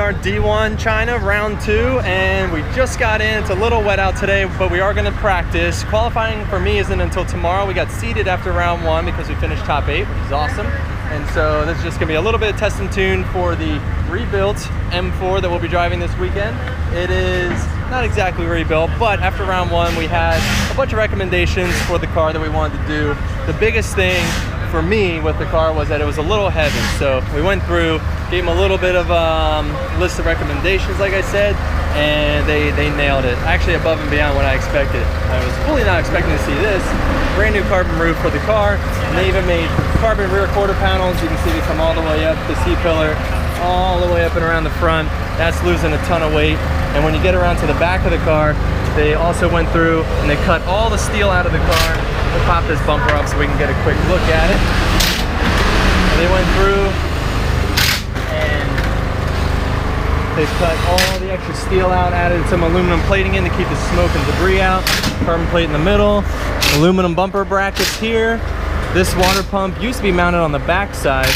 are D1 China round 2, and we just got in. It's a little wet out today, but we are going to practice. Qualifying for me isn't until tomorrow. We got seeded after round 1 because we finished top 8, which is awesome. And so this is just going to be a little bit of test and tune for the rebuilt M4 that we'll be driving this weekend. It is not exactly rebuilt, but after round 1 we had a bunch of recommendations for the car that we wanted to do. The biggest thing for me with the car was that it was a little heavy, so we went through, gave them a little bit of a list of recommendations, like I said, and they nailed it. Actually above and beyond what I expected. I was fully not expecting to see this. Brand new carbon roof for the car, and they even made carbon rear quarter panels. You can see they come all the way up the C-pillar, all the way up and around the front. That's losing a ton of weight. And when you get around to the back of the car, they also went through and they cut all the steel out of the car. We'll pop this bumper up so we can get a quick look at it. And they went through and they cut all the extra steel out, added some aluminum plating in to keep the smoke and debris out. Carbon plate in the middle, aluminum bumper brackets here. This water pump used to be mounted on the back side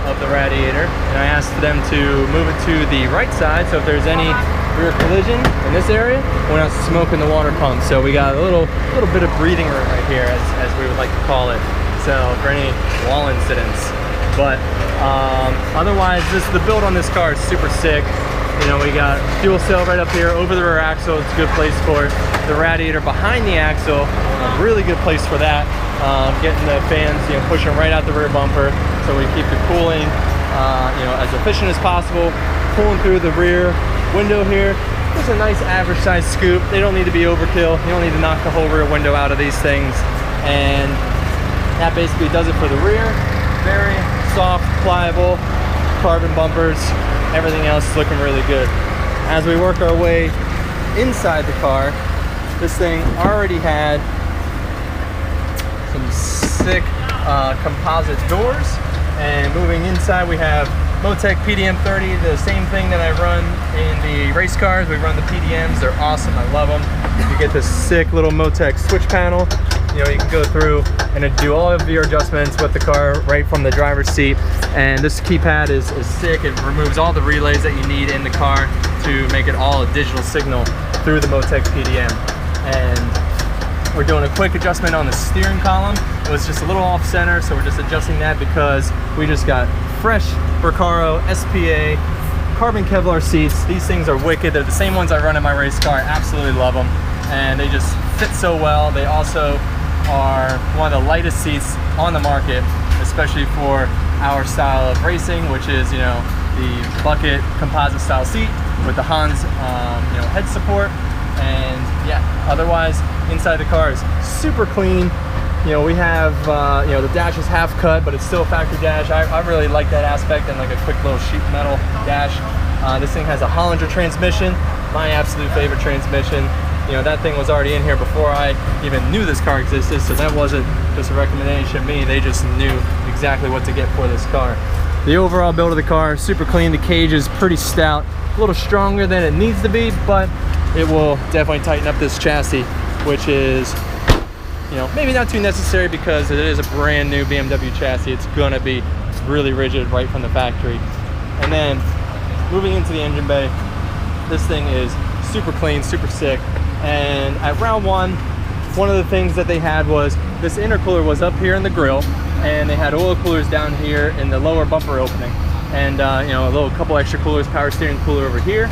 of the radiator, and I asked them to move it to the right side, so if there's any rear collision in this area, we're not smoking the water pump. So we got a little bit of breathing room right here, as we would like to call it, so for any wall incidents. But otherwise, the build on this car is super sick. You know, we got fuel cell right up here over the rear axle. It's a good place for it. The radiator behind the axle, a really good place for that. Getting the fans, you know, pushing right out the rear bumper, so we keep the cooling, you know, as efficient as possible. Cooling through the rear window here. It's a nice average size scoop. They don't need to be overkill. You don't need to knock the whole rear window out of these things. And that basically does it for the rear. Very soft, pliable carbon bumpers. Everything else is looking really good. As we work our way inside the car, this thing already had some sick composite doors. And moving inside, we have Motec PDM 30, the same thing that I run in the race cars. We run the PDMs, they're awesome, I love them. You get this sick little Motec switch panel. You know, you can go through and do all of your adjustments with the car right from the driver's seat. And this keypad is sick. It removes all the relays that you need in the car to make it all a digital signal through the Motec PDM. And we're doing a quick adjustment on the steering column. It was just a little off center, so we're just adjusting that because we just got fresh Recaro SPA carbon Kevlar seats. These things are wicked. They're the same ones I run in my race car. I absolutely love them, and they just fit so well. They also are one of the lightest seats on the market, especially for our style of racing, which is, you know, the bucket composite style seat with the Hans you know, head support. And yeah, otherwise inside the car is super clean. You know, we have you know, the dash is half cut, but it's still a factory dash. I really like that aspect, and like a quick little sheet metal dash. This thing has a Hollinger transmission, my absolute favorite transmission. You know, that thing was already in here before I even knew this car existed, so that wasn't just a recommendation of me. They just knew exactly what to get for this car. The overall build of the car, super clean. The cage is pretty stout, a little stronger than it needs to be, but it will definitely tighten up this chassis, which is, you know, maybe not too necessary because it is a brand new BMW chassis. It's gonna be really rigid right from the factory. And then moving into the engine bay, this thing is super clean, super sick. And at round 1, one of the things that they had was this intercooler was up here in the grill, and they had oil coolers down here in the lower bumper opening, and you know, couple extra coolers, power steering cooler over here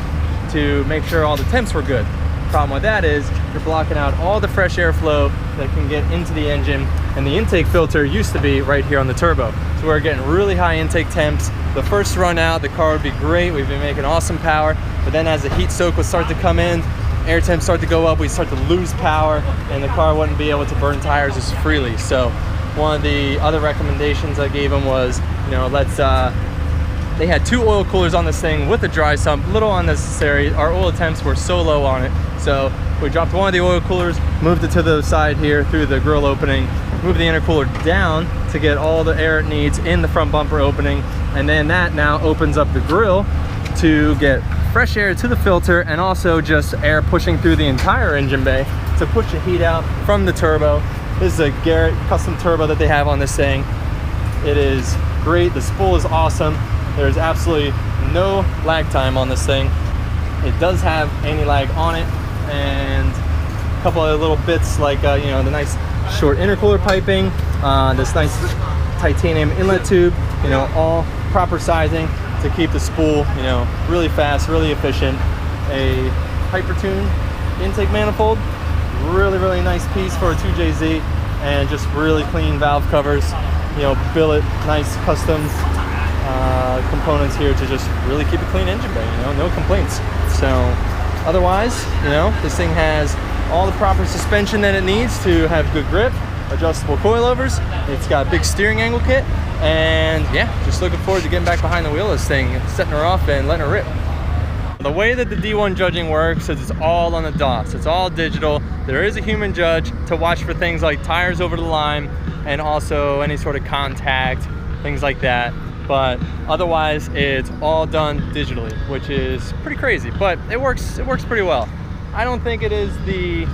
to make sure all the temps were good. Problem with that is you're blocking out all the fresh airflow that can get into the engine, and the intake filter used to be right here on the turbo, so we're getting really high intake temps. The first run out, the car would be great, we've been making awesome power, but then as the heat soak would start to come in, air temps start to go up, we start to lose power, and the car wouldn't be able to burn tires as freely. So one of the other recommendations I gave them was, you know, they had 2 oil coolers on this thing with a dry sump, little unnecessary. Our oil temps were so low on it, so we dropped one of the oil coolers, moved it to the side here through the grill opening, moved the intercooler down to get all the air it needs in the front bumper opening, and then that now opens up the grill to get fresh air to the filter, and also just air pushing through the entire engine bay to push the heat out from the turbo. This is a Garrett custom turbo that they have on this thing. It is great. The spool is awesome. There's absolutely no lag time on this thing. It does have anti-lag on it, and a couple of little bits like you know, the nice short intercooler piping, this nice titanium inlet tube, you know, all proper sizing to keep the spool, you know, really fast, really efficient. A Hypertune intake manifold, really nice piece for a 2JZ, and just really clean valve covers, you know, billet, nice custom components here to just really keep a clean engine bay, you know, no complaints. So otherwise, you know, this thing has all the proper suspension that it needs to have good grip, adjustable coilovers. It's got a big steering angle kit, and yeah, just looking forward to getting back behind the wheel of this thing, setting her off and letting her rip. The way that the D1 judging works is it's all on the DOSS. It's all digital. There is a human judge to watch for things like tires over the line and also any sort of contact, things like that. But otherwise, it's all done digitally, which is pretty crazy, but it works pretty well. I don't think it is the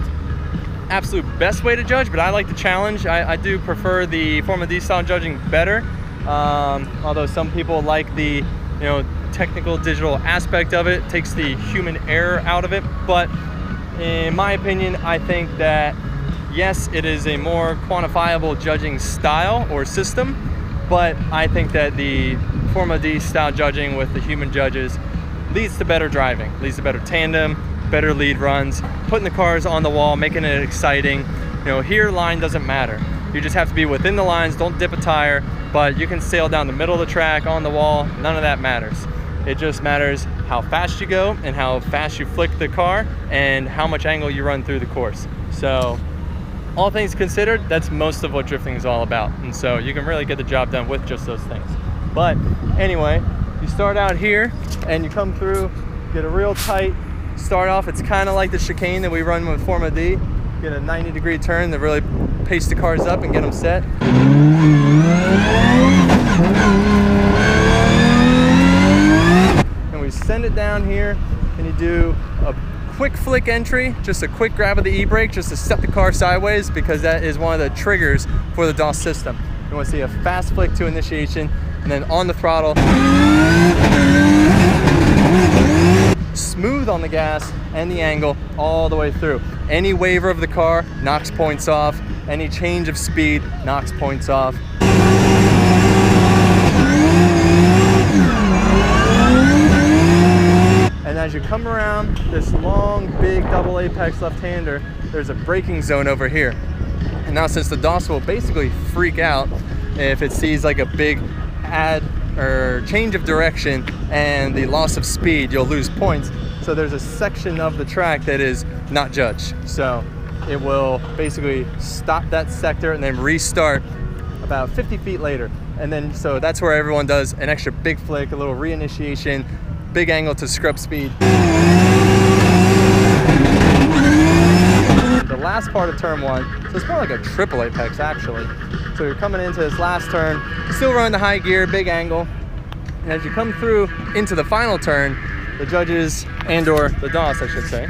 absolute best way to judge, but I like the challenge. I do prefer the Formula D style judging better, although some people like the, you know, technical digital aspect of it. Takes the human error out of it. But in my opinion, I think that yes, it is a more quantifiable judging style or system, but I think that the Formula D style judging with the human judges leads to better driving, leads to better tandem, better lead runs, putting the cars on the wall, making it exciting. You know, here line doesn't matter. You just have to be within the lines, don't dip a tire, but you can sail down the middle of the track, on the wall, none of that matters. It just matters how fast you go and how fast you flick the car and how much angle you run through the course. So all things considered, that's most of what drifting is all about. And so you can really get the job done with just those things. But anyway, you start out here and you come through, get a real tight start off. It's kind of like the chicane that we run with Formula D. Get a 90-degree turn to really pace the cars up and get them set. And we send it down here, and you do a quick flick entry, just a quick grab of the e-brake just to set the car sideways, because that is one of the triggers for the DOSS system. You want to see a fast flick to initiation, and then on the throttle, smooth on the gas and the angle all the way through. Any waver of the car knocks points off. Any change of speed knocks points off. And as you come around this long, big double apex left-hander, there's a braking zone over here. And now since the DOSS will basically freak out if it sees like a big add or change of direction and the loss of speed, you'll lose points. So there's a section of the track that is not judged. So it will basically stop that sector and then restart about 50 feet later. And then, so that's where everyone does an extra big flick, a little reinitiation, big angle to scrub speed. The last part of turn one, so it's more like a triple apex actually. So you're coming into this last turn, still running the high gear, big angle. And as you come through into the final turn, the judges, and/or the DOSS, I should say,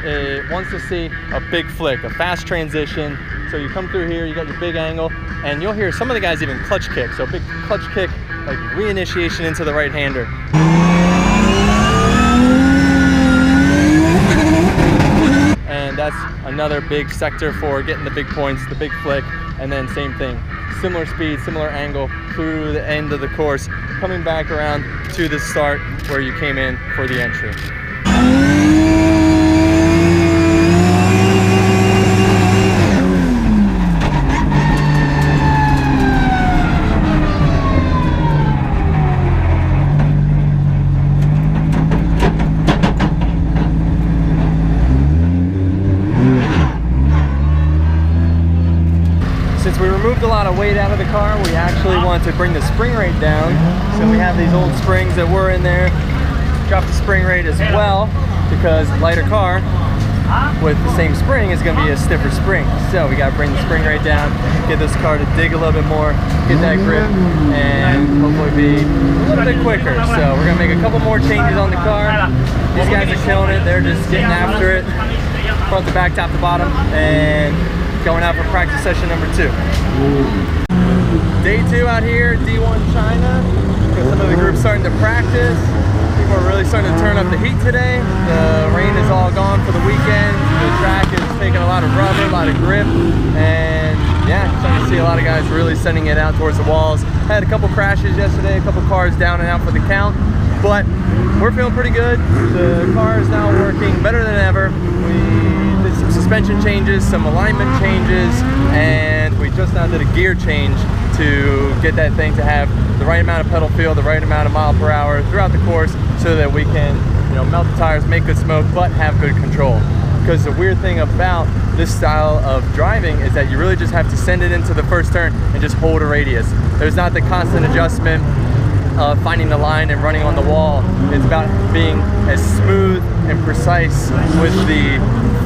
it wants to see a big flick, a fast transition. So you come through here, you got your big angle, and you'll hear some of the guys even clutch kick. So big clutch kick, like reinitiation into the right-hander. And that's another big sector for getting the big points, the big flick, and then same thing. Similar speed, similar angle through the end of the course, coming back around to the start where you came in for the entry. Since we removed a lot of weight out of the car, we actually want to bring the spring rate down. So we have these old springs that were in there. Drop the spring rate as well, because lighter car with the same spring is going to be a stiffer spring. So we got to bring the spring rate down, get this car to dig a little bit more, get that grip, and hopefully be a little bit quicker. So we're going to make a couple more changes on the car. These guys are killing it. They're just getting after it, front to back, top to bottom, and going out for practice session number 2. Day 2 out here, D1 China. Got some of the groups starting to practice. really starting to turn up the heat today. The rain is all gone for the weekend. The track is taking a lot of rubber, a lot of grip, and yeah, starting to see a lot of guys really sending it out towards the walls. Had a couple crashes yesterday, a couple cars down and out for the count, but we're feeling pretty good. The car is now working better than ever. We did some suspension changes, some alignment changes, and we just now did a gear change to get that thing to have the right amount of pedal feel, the right amount of mile per hour throughout the course, so that we can, you know, melt the tires, make good smoke, but have good control. Because the weird thing about this style of driving is that you really just have to send it into the first turn and just hold a radius. There's not the constant adjustment of finding the line and running on the wall. It's about being as smooth and precise with the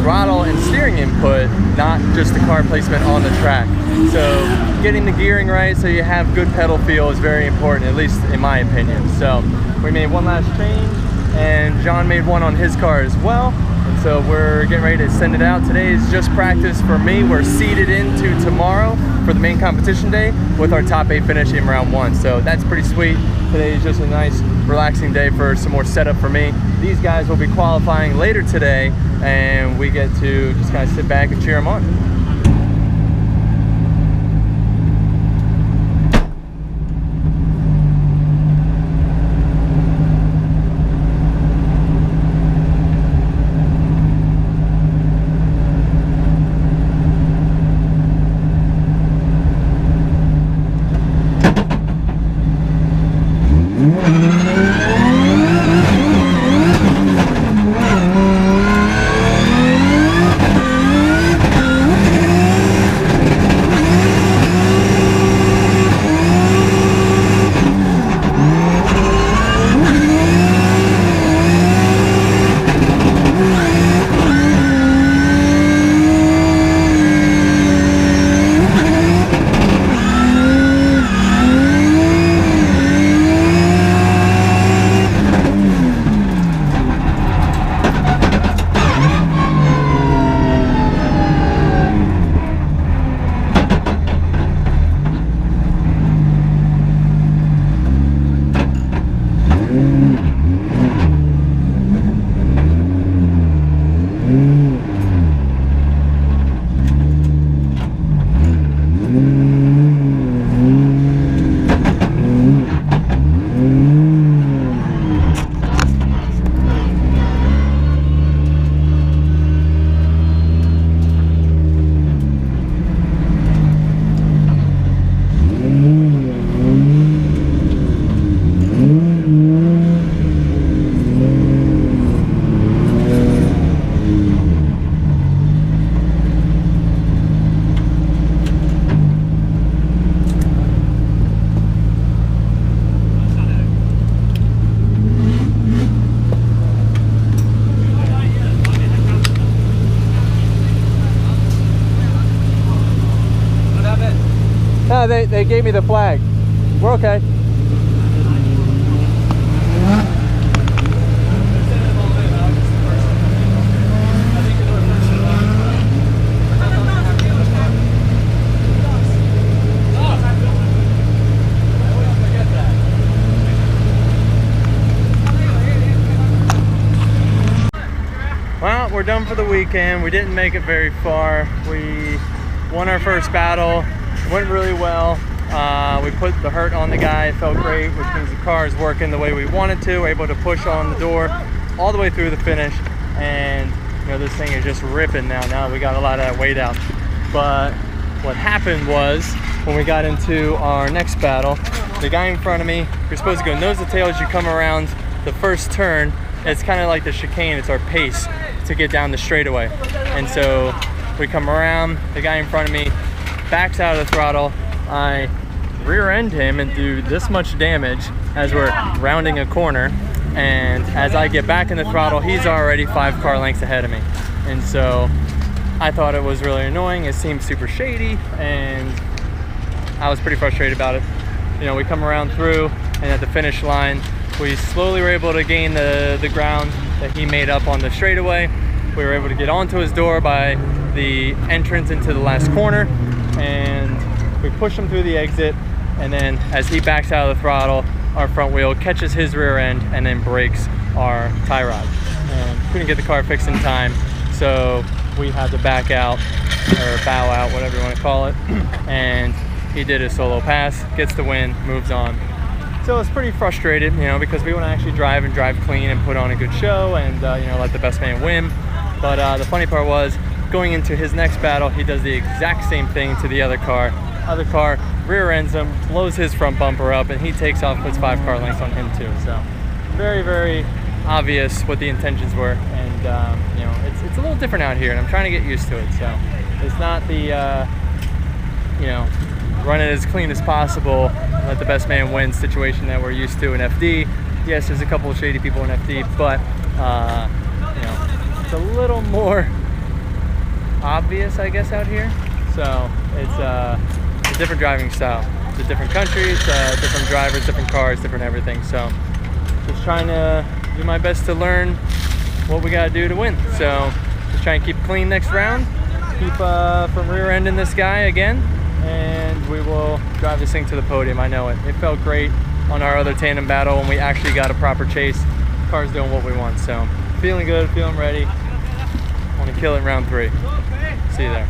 throttle and steering input, not just the car placement on the track. So getting the gearing right so you have good pedal feel is very important, at least in my opinion. So we made one last change, and John made one on his car as well. And so we're getting ready to send it out. Today is just practice for me. We're seeded into tomorrow for the main competition day with our top 8 finish in round 1. So that's pretty sweet. Today is just a nice relaxing day for some more setup for me. These guys will be qualifying later today, and we get to just kind of sit back and cheer them on. No, they gave me the flag. We're okay. Well, we're done for the weekend. We didn't make it very far. We won our first battle. It went really well. We put the hurt on the guy. It felt great, which means the car is working the way we wanted to. We're able to push on the door all the way through the finish, and you know, this thing is just ripping now. Now we got a lot of that weight out. But what happened was, when we got into our next battle, the guy in front of me, you're supposed to go nose to tail as you come around the first turn. It's kind of like the chicane. It's our pace to get down the straightaway. And so we come around, the guy in front of me backs out of the throttle. I rear end him and do this much damage as we're rounding a corner, and as I get back in the throttle, he's already 5 car lengths ahead of me. And so I thought it was really annoying. It seemed super shady, and I was pretty frustrated about it. You know, we come around through, and at the finish line, we slowly were able to gain the ground that he made up on the straightaway. We were able to get onto his door by the entrance into the last corner, and we push him through the exit, and then as he backs out of the throttle, our front wheel catches his rear end and then brakes our tie rod. And couldn't get the car fixed in time, so we had to back out, or bow out, whatever you want to call it. And he did a solo pass, gets the win, moves on. So it's pretty frustrated, you know, because we want to actually drive and drive clean and put on a good show and, you know, let the best man win. But the funny part was, going into his next battle, he does the exact same thing to the other car. Other car rear ends him, blows his front bumper up, and he takes off, puts 5 car lengths on him too. So very, very obvious what the intentions were. And, you know, it's a little different out here, and I'm trying to get used to it. So it's not the, you know, run it as clean as possible, let the best man win situation that we're used to in FD. Yes, there's a couple of shady people in FD, but you know, it's a little more obvious, I guess, out here. So it's a different driving style. It's a different country, it's different drivers, different cars, different everything. So just trying to do my best to learn what we gotta do to win. So just try and keep clean next round, keep from rear ending this guy again, and we will drive this thing to the podium. I know it. It felt great on our other tandem battle when we actually got a proper chase. Car's doing what we want, so feeling good, feeling ready. Want to kill it in round 3. See you there.